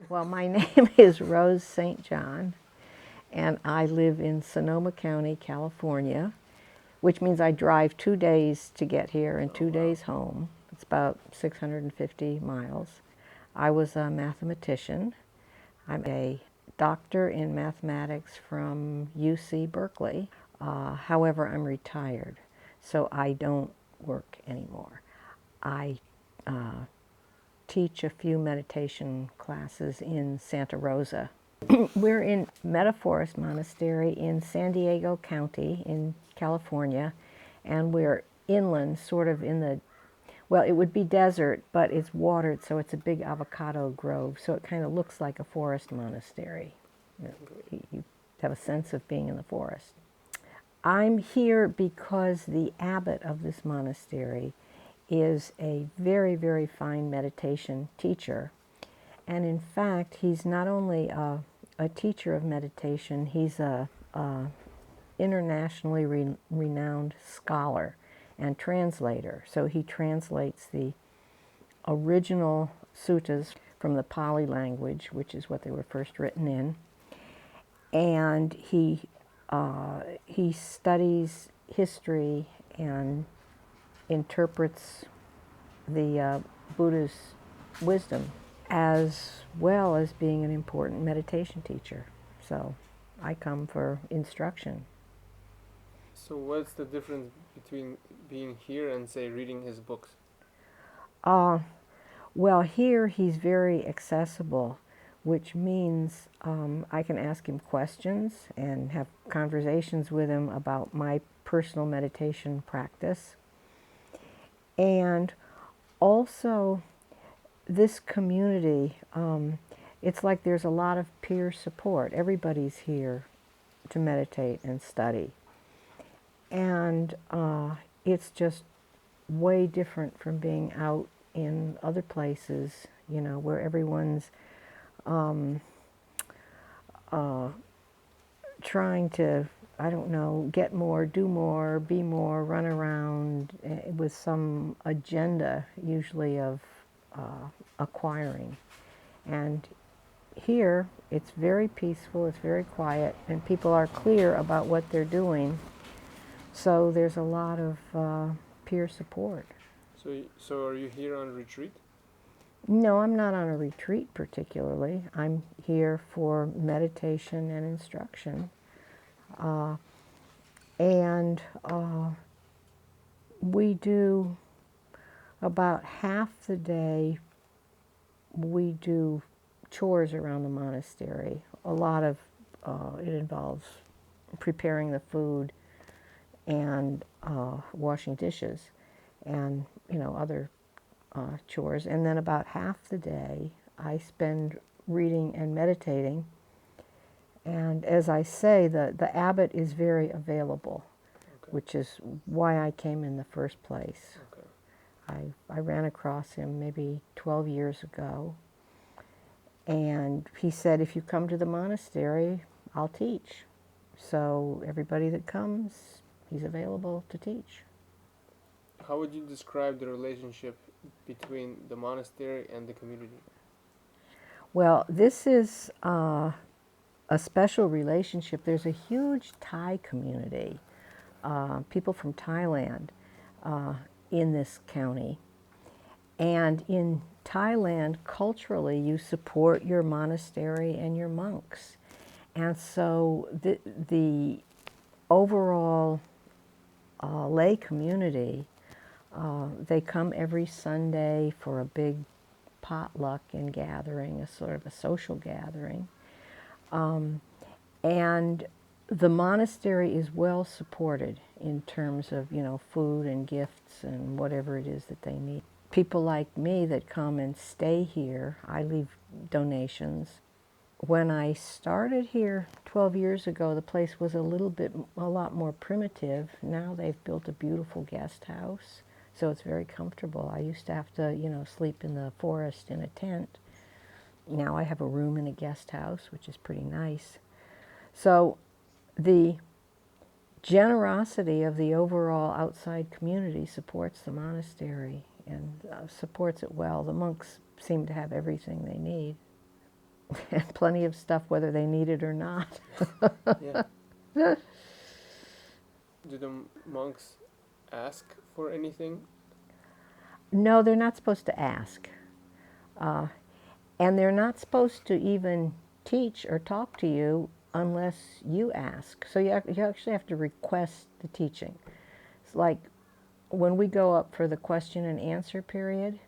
Well, my name is Rose St. John, and I live in Sonoma County, California, which means I drive 2 days to get here and 2 days home. It's about 650 miles. I was a mathematician. I'm a doctor in mathematics from UC Berkeley. However, I'm retired, so I don't work anymore. I teach a few meditation classes in Santa Rosa. We're in Metta Forest Monastery in San Diego County in California, and we're inland, sort of in the, well, it would be desert, but it's watered, so it's a big avocado grove, so it kind of looks like a forest monastery. You have a sense of being in the forest. I'm here because the abbot of this monastery is a very, very fine meditation teacher. And in fact, he's not only a teacher of meditation, he's a internationally renowned scholar and translator. So he translates the original suttas from the Pali language, which is what they were first written in. And he studies history and interprets the Buddha's wisdom, as well as being an important meditation teacher. So I come for instruction. So what's the difference between being here and, say, reading his books? Well, here he's very accessible, which means I can ask him questions and have conversations with him about my personal meditation practice. And also, this community, it's like there's a lot of peer support. Everybody's here to meditate and study. And it's just way different from being out in other places, you know, where everyone's trying to, I don't know, get more, do more, be more, run around with some agenda, usually of acquiring. And here, it's very peaceful, it's very quiet, and people are clear about what they're doing. So there's a lot of peer support. So are you here on retreat? No, I'm not on a retreat particularly. I'm here for meditation and instruction. And we do about half the day, we do chores around the monastery. A lot of it involves preparing the food and washing dishes and, you know, other chores. And then about half the day I spend reading and meditating. And as I say, the abbot is very available, Okay. which is why I came in the first place. Okay. I ran across him maybe 12 years ago, and he said, if you come to the monastery, I'll teach. So everybody that comes, he's available to teach. How would you describe the relationship between the monastery and the community? Well, this is a special relationship. There's a huge Thai community, people from Thailand in this county. And in Thailand, culturally, you support your monastery and your monks. And so the overall lay community, they come every Sunday for a big potluck and gathering, a sort of a social gathering. And the monastery is well supported in terms of, you know, food and gifts and whatever it is that they need. People like me that come and stay here, I leave donations. When I started here 12 years ago, the place was a lot more primitive. Now they've built a beautiful guest house, so it's very comfortable. I used to have to, you know, sleep in the forest in a tent. Now I have a room in a guest house, which is pretty nice. So the generosity of the overall outside community supports the monastery and supports it well. The monks seem to have everything they need. and plenty of stuff whether they need it or not. Yeah. Do the monks ask for anything? No, they're not supposed to ask. And they're not supposed to even teach or talk to you unless you ask. So you actually have to request the teaching. It's like when we go up for the question and answer period,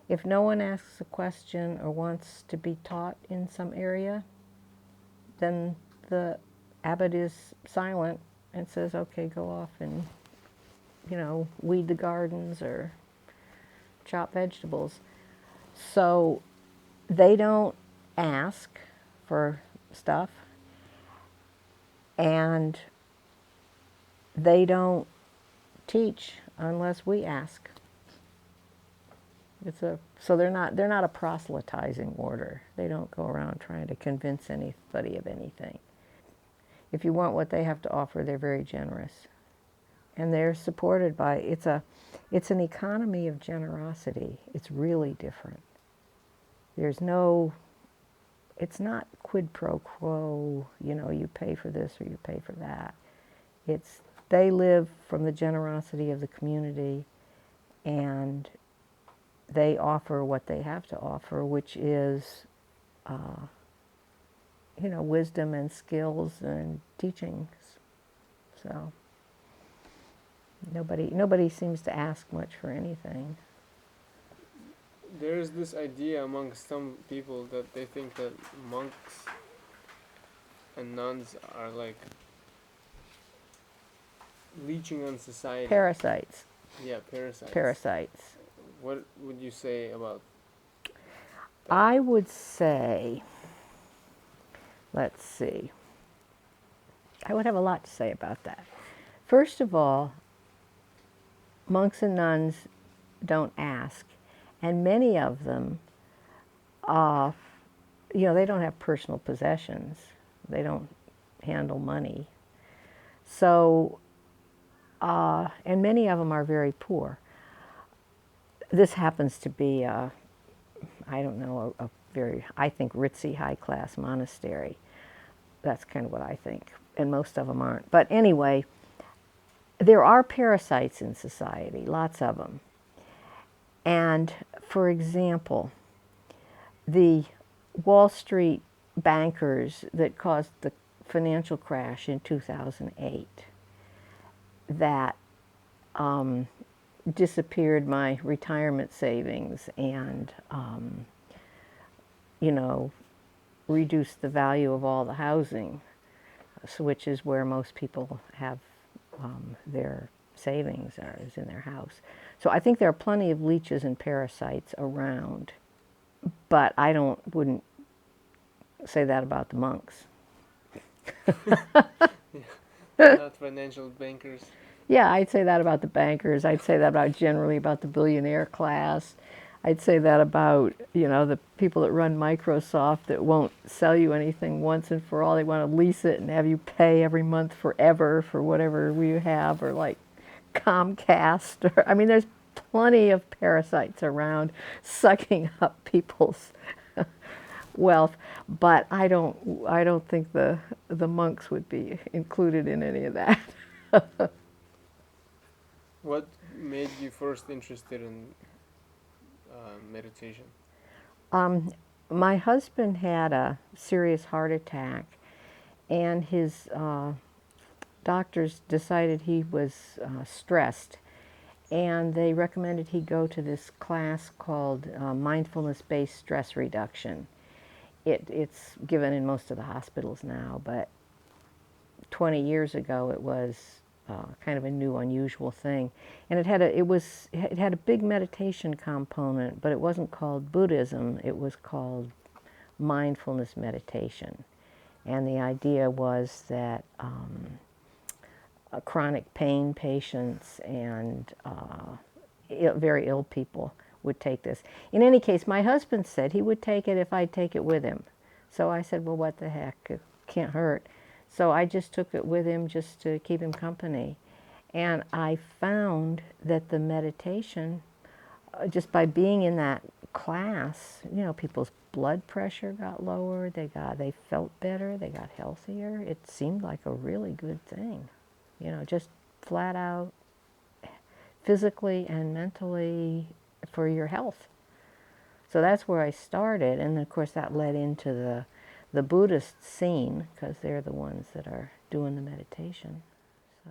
if no one asks a question or wants to be taught in some area, then the abbot is silent and says, okay, go off and, weed the gardens or chop vegetables. So they don't ask for stuff, and they don't teach unless we ask. So they're not a proselytizing order. They don't go around trying to convince anybody of anything. If you want what they have to offer, they're very generous, and they're supported by it's an economy of generosity. It's really different. There's no, it's not quid pro quo, you pay for this or you pay for that. They live from the generosity of the community, and they offer what they have to offer, which is, wisdom and skills and teachings. So nobody seems to ask much for anything. There's this idea amongst some people that they think that monks and nuns are like leeching on society. Parasites. Yeah, parasites. Parasites. What would you say about that? I would say, let's see, I would have a lot to say about that. First of all, monks and nuns don't ask, and many of them, they don't have personal possessions. They don't handle money. So, and many of them are very poor. This happens to be, I very, I think, ritzy, high-class monastery. That's kind of what I think, and most of them aren't. But anyway, there are parasites in society, lots of them. And, for example, the Wall Street bankers that caused the financial crash in 2008, that disappeared my retirement savings and, reduced the value of all the housing, which is where most people have their savings is in their house. So I think there are plenty of leeches and parasites around, but I wouldn't say that about the monks. Not financial bankers. Yeah, I'd say that about the bankers. I'd say that generally about the billionaire class. I'd say that about, the people that run Microsoft that won't sell you anything once and for all. They want to lease it and have you pay every month forever for whatever you have, or like Comcast. There's plenty of parasites around sucking up people's wealth, but I don't think the monks would be included in any of that. What made you first interested in meditation? My husband had a serious heart attack, and his doctors decided he was stressed, and they recommended he go to this class called mindfulness-based stress reduction. It's given in most of the hospitals now, but 20 years ago it was kind of a new, unusual thing. And it had a big meditation component, but it wasn't called Buddhism. It was called mindfulness meditation. And the idea was that chronic pain patients and very ill people would take this. In any case, my husband said he would take it if I'd take it with him. So I said, well, what the heck? It can't hurt. So I just took it with him just to keep him company. And I found that the meditation just by being in that class, people's blood pressure got lower, they felt better, they got healthier. It seemed like a really good thing, just flat out physically and mentally for your health. So that's where I started, and of course that led into the Buddhist scene, because they're the ones that are doing the meditation. So.